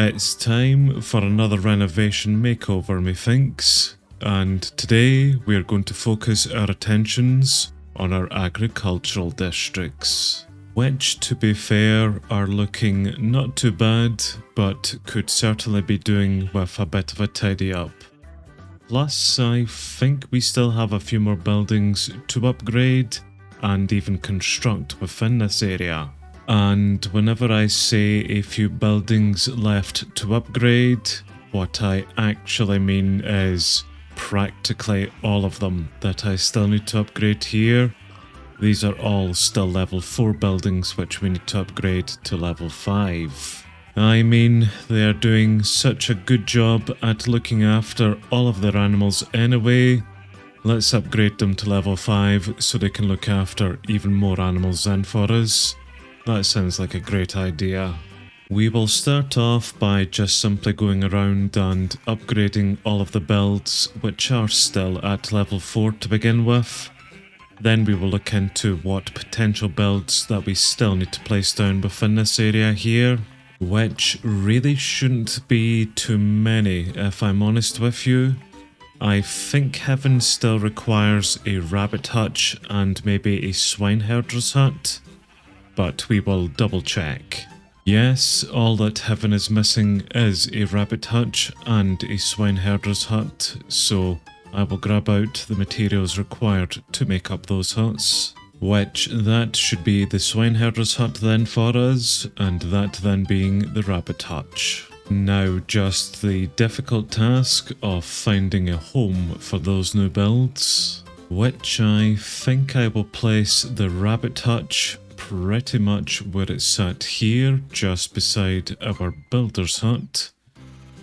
It's time for another renovation makeover, methinks, and today we are going to focus our attentions on our agricultural districts, which, to be fair, are looking not too bad, but could certainly be doing with a bit of a tidy up. Plus, I think we still have a few more buildings to upgrade and even construct within this area. And whenever I say a few buildings left to upgrade, what I actually mean is practically all of them that I still need to upgrade here. These are all still level 4 buildings which we need to upgrade to level 5. I mean, they are doing such a good job at looking after all of their animals anyway. Let's upgrade them to level 5 so they can look after even more animals than for us. That sounds like a great idea. We will start off by just simply going around and upgrading all of the builds which are still at level 4 to begin with. Then we will look into what potential builds that we still need to place down within this area here, which really shouldn't be too many if I'm honest with you. I think Heaven still requires a rabbit hutch and maybe a swineherder's hut, but we will double check. Yes, all that Heaven is missing is a rabbit hutch and a swineherder's hut, so I will grab out the materials required to make up those huts, which that should be the swineherder's hut then for us, and that then being the rabbit hutch. Now just the difficult task of finding a home for those new builds, which I think I will place the rabbit hutch pretty much where it's sat here, just beside our builder's hut.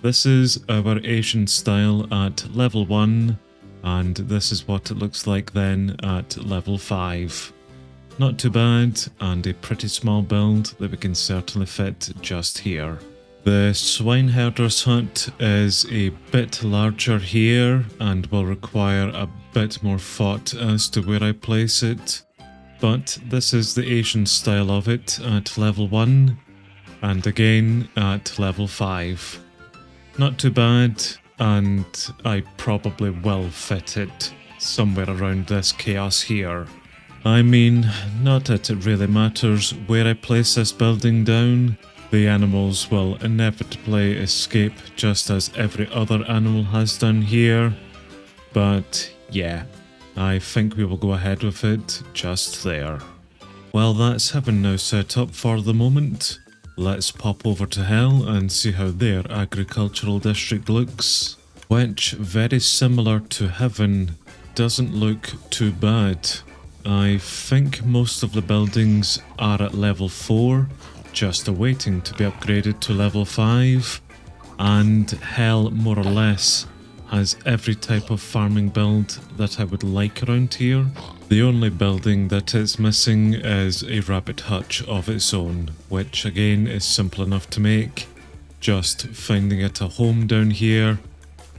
This is our Asian style at level 1, and this is what it looks like then at level 5. Not too bad, and a pretty small build that we can certainly fit just here. The swineherder's hut is a bit larger here and will require a bit more thought as to where I place it. But this is the Asian style of it at level 1, and again at level 5. Not too bad, and I probably will fit it somewhere around this chaos here. I mean, not that it really matters where I place this building down. The animals will inevitably escape just as every other animal has done here. But yeah, I think we will go ahead with it just there. Well, that's Heaven now set up for the moment. Let's pop over to Hell and see how their agricultural district looks, which, very similar to Heaven, doesn't look too bad. I think most of the buildings are at level 4, just awaiting to be upgraded to level 5, and Hell more or less has every type of farming build that I would like around here. The only building that is missing is a rabbit hutch of its own, which again is simple enough to make. Just finding it a home down here,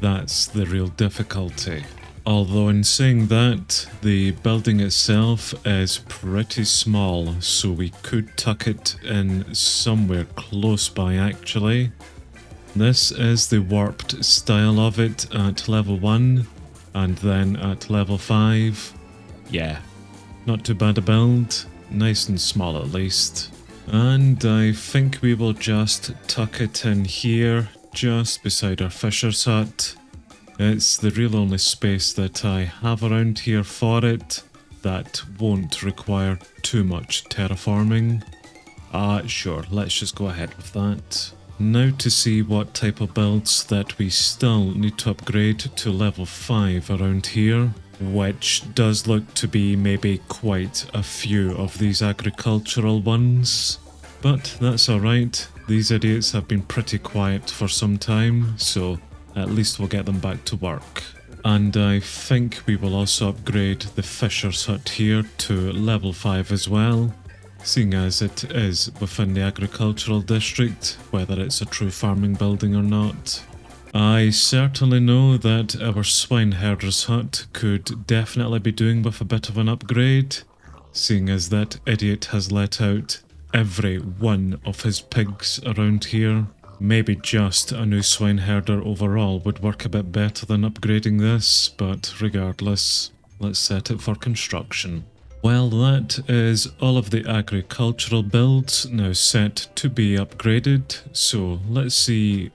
that's the real difficulty. Although in saying that, the building itself is pretty small, so we could tuck it in somewhere close by actually. This is the warped style of it at level 1, and then at level 5. Yeah, not too bad a build, nice and small at least. And I think we will just tuck it in here, just beside our fisher's hut. It's the real only space that I have around here for it that won't require too much terraforming. Sure, let's just go ahead with that. Now to see what type of builds that we still need to upgrade to level 5 around here, which does look to be maybe quite a few of these agricultural ones. But that's alright, these idiots have been pretty quiet for some time, so at least we'll get them back to work. And I think we will also upgrade the fisher's hut here to level 5 as well, seeing as it is within the agricultural district, whether it's a true farming building or not. I certainly know that our swineherder's hut could definitely be doing with a bit of an upgrade, seeing as that idiot has let out every one of his pigs around here. Maybe just a new swine herder overall would work a bit better than upgrading this, but regardless, let's set it for construction. Well, that is all of the agricultural builds now set to be upgraded, so let's see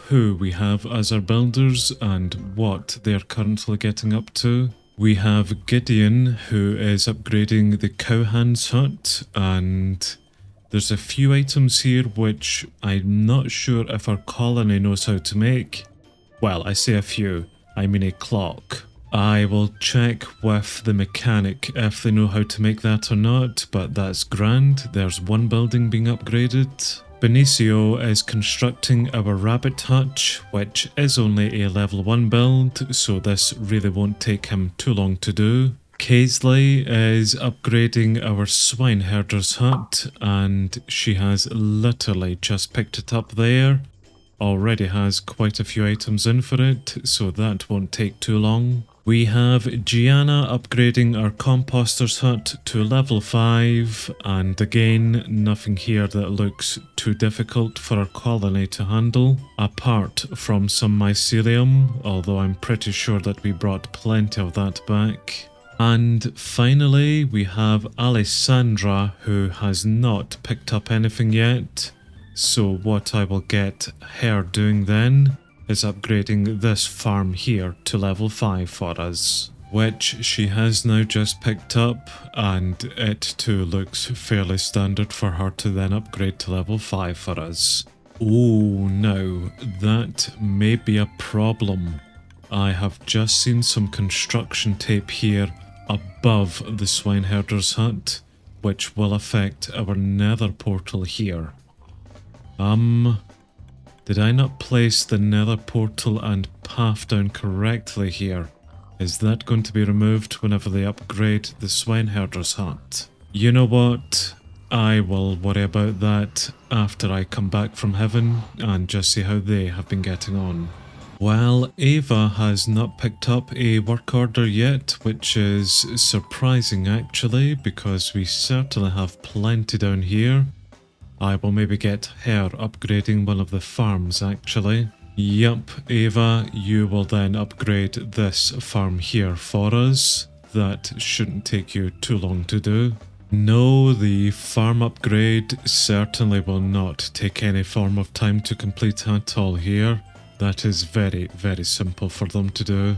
who we have as our builders and what they're currently getting up to. We have Gideon, who is upgrading the cowhand's hut, and there's a few items here which I'm not sure if our colony knows how to make. Well, I say a few, I mean a clock. I will check with the mechanic if they know how to make that or not, but that's grand. There's one building being upgraded. Benicio is constructing our rabbit hutch, which is only a level 1 build, so this really won't take him too long to do. Kaisley is upgrading our swine herder's hut, and she has literally just picked it up there. Already has quite a few items in for it, so that won't take too long. We have Gianna upgrading our composter's hut to level 5, and again, nothing here that looks too difficult for our colony to handle, apart from some mycelium, although I'm pretty sure that we brought plenty of that back. And finally, we have Alessandra, who has not picked up anything yet. So what I will get her doing then is upgrading this farm here to level 5 for us, which she has now just picked up, and it too looks fairly standard for her to then upgrade to level 5 for us. Oh no, that may be a problem. I have just seen some construction tape here above the swineherder's hut, which will affect our nether portal here. Did I not place the nether portal and path down correctly here? Is that going to be removed whenever they upgrade the swineherder's hut? You know what? I will worry about that after I come back from heaven and just see how they have been getting on. Well, Ava has not picked up a work order yet, which is surprising actually, because we certainly have plenty down here. I will maybe get her upgrading one of the farms actually. Yup, Ava, you will then upgrade this farm here for us. That shouldn't take you too long to do. No, the farm upgrade certainly will not take any form of time to complete at all here. That is very, very simple for them to do.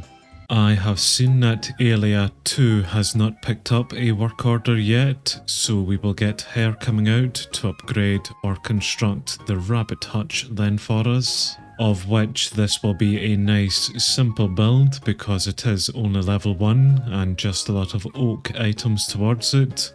I have seen that Alia too has not picked up a work order yet, so we will get her coming out to upgrade or construct the rabbit hutch then for us, of which this will be a nice simple build because it is only level 1 and just a lot of oak items towards it.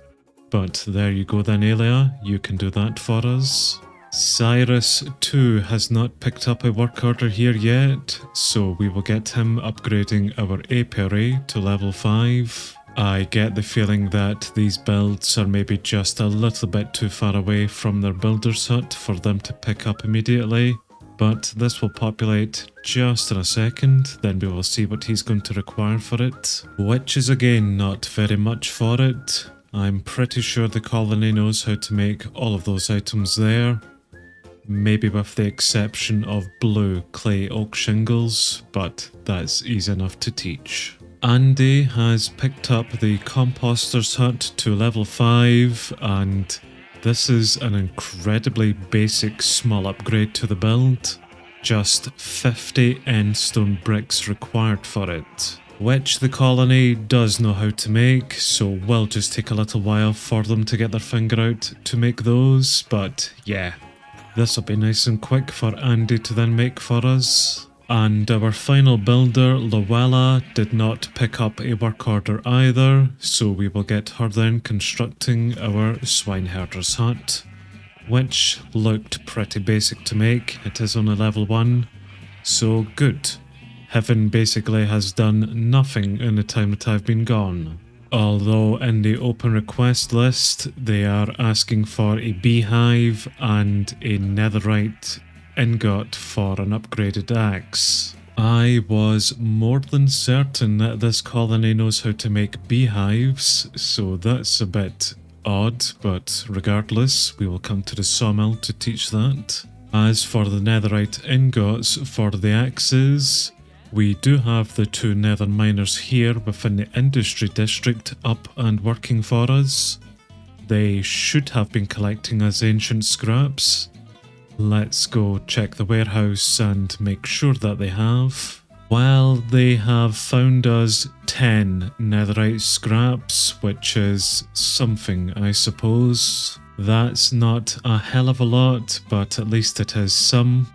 But there you go then, Alia, you can do that for us. Cyrus too has not picked up a work order here yet, so we will get him upgrading our apiary to level 5. I get the feeling that these builds are maybe just a little bit too far away from their builder's hut for them to pick up immediately, but this will populate just in a second, then we will see what he's going to require for it, which is again not very much for it. I'm pretty sure the colony knows how to make all of those items there. Maybe with the exception of blue clay oak shingles, but that's easy enough to teach. Andy has picked up the composter's hut to level 5, and this is an incredibly basic small upgrade to the build. Just 50 endstone bricks required for it, which the colony does know how to make, so will just take a little while for them to get their finger out to make those, but yeah. This will be nice and quick for Andy to then make for us. And our final builder, Luella, did not pick up a work order either, so we will get her then constructing our swineherder's hut, which looked pretty basic to make. It is only level 1, so good. Heaven basically has done nothing in the time that I've been gone. Although in the open request list, they are asking for a beehive and a netherite ingot for an upgraded axe. I was more than certain that this colony knows how to make beehives, so that's a bit odd, but regardless, we will come to the sawmill to teach that. As for the netherite ingots for the axes, we do have the 2 nether miners here within the industry district up and working for us. They should have been collecting as ancient scraps. Let's go check the warehouse and make sure that they have. Well, they have found us 10 netherite scraps, which is something, I suppose. That's not a hell of a lot, but at least it is some.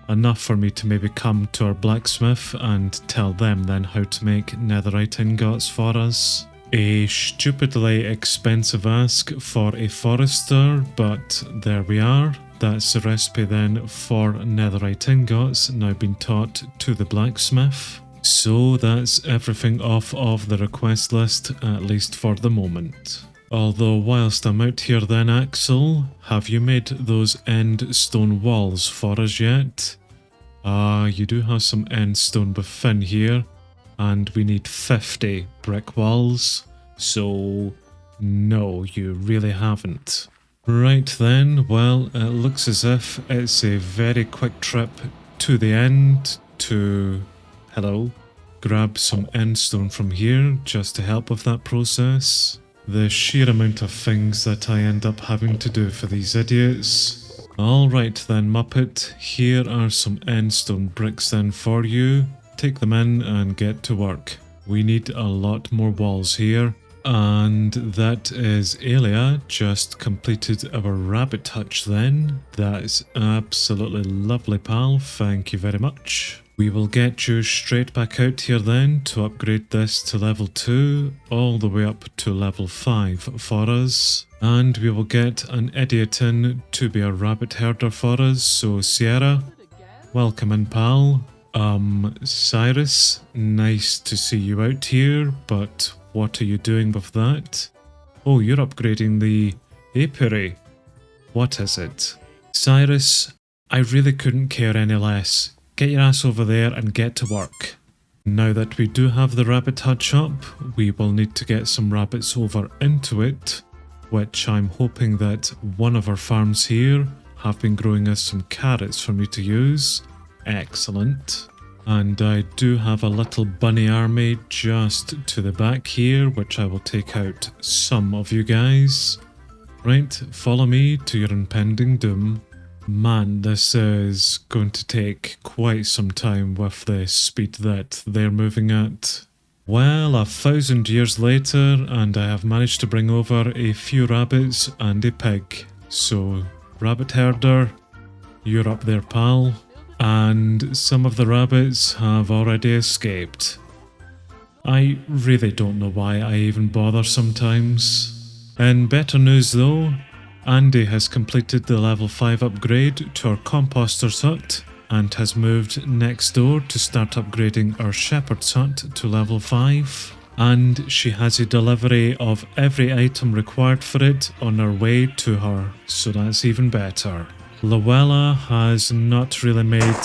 Enough for me to maybe come to our blacksmith and tell them then how to make netherite ingots for us. A stupidly expensive ask for a forester, but there we are. That's the recipe then for netherite ingots now been taught to the blacksmith. So that's everything off of the request list, at least for the moment. Although whilst I'm out here then, Axel, have you made those end stone walls for us yet? You do have some end stone within here, and we need 50 brick walls, so no, you really haven't. Right then, well, it looks as if it's a very quick trip to the end to, grab some end stone from here just to help with that process. The sheer amount of things that I end up having to do for these idiots. Alright then, Muppet, here are some end stone bricks then for you. Take them in and get to work. We need a lot more walls here. And that is Elia just completed our rabbit hutch then. That's absolutely lovely, pal. Thank you very much. We will get you straight back out here then to upgrade this to level 2 all the way up to level 5 for us. And we will get an idiot in to be a rabbit herder for us. So Sierra, welcome in, pal. Cyrus, nice to see you out here, but what are you doing with that? Oh, you're upgrading the apiary. What is it? Cyrus, I really couldn't care any less. Get your ass over there and get to work. Now that we do have the rabbit hutch up, we will need to get some rabbits over into it, which I'm hoping that one of our farms here have been growing us some carrots for me to use. Excellent. And I do have a little bunny army just to the back here, which I will take out some of you guys. Right, follow me to your impending doom. Man, this is going to take quite some time with the speed that they're moving at. Well, 1,000 years later, and I have managed to bring over a few rabbits and a pig. So, rabbit herder, you're up there, pal. And some of the rabbits have already escaped. I really don't know why I even bother sometimes. In better news though, Andy has completed the level 5 upgrade to our composter's hut and has moved next door to start upgrading our shepherd's hut to level 5. And she has a delivery of every item required for it on her way to her, so that's even better. Luella has not really made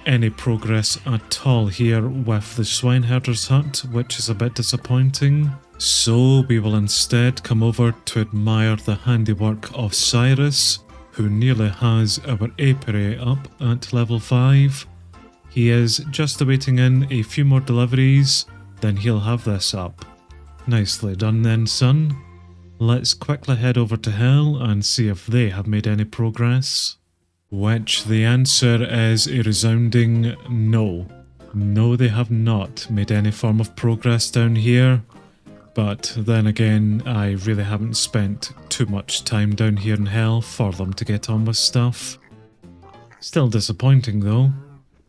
any progress at all here with the swineherder's hut, which is a bit disappointing. So we will instead come over to admire the handiwork of Cyrus, who nearly has our apiary up at level 5. He is just awaiting in a few more deliveries, then he'll have this up. Nicely done then, son. Let's quickly head over to Hell and see if they have made any progress. Which the answer is a resounding no. No, they have not made any form of progress down here. But then again, I really haven't spent too much time down here in Hell for them to get on with stuff. Still disappointing though.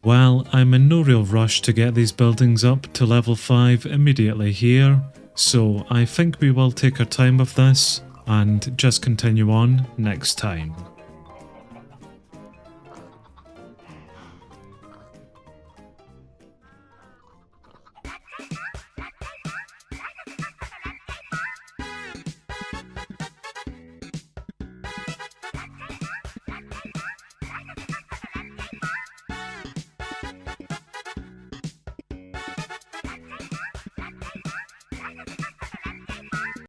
Well, I'm in no real rush to get these buildings up to level 5 immediately here, so I think we will take our time with this and just continue on next time.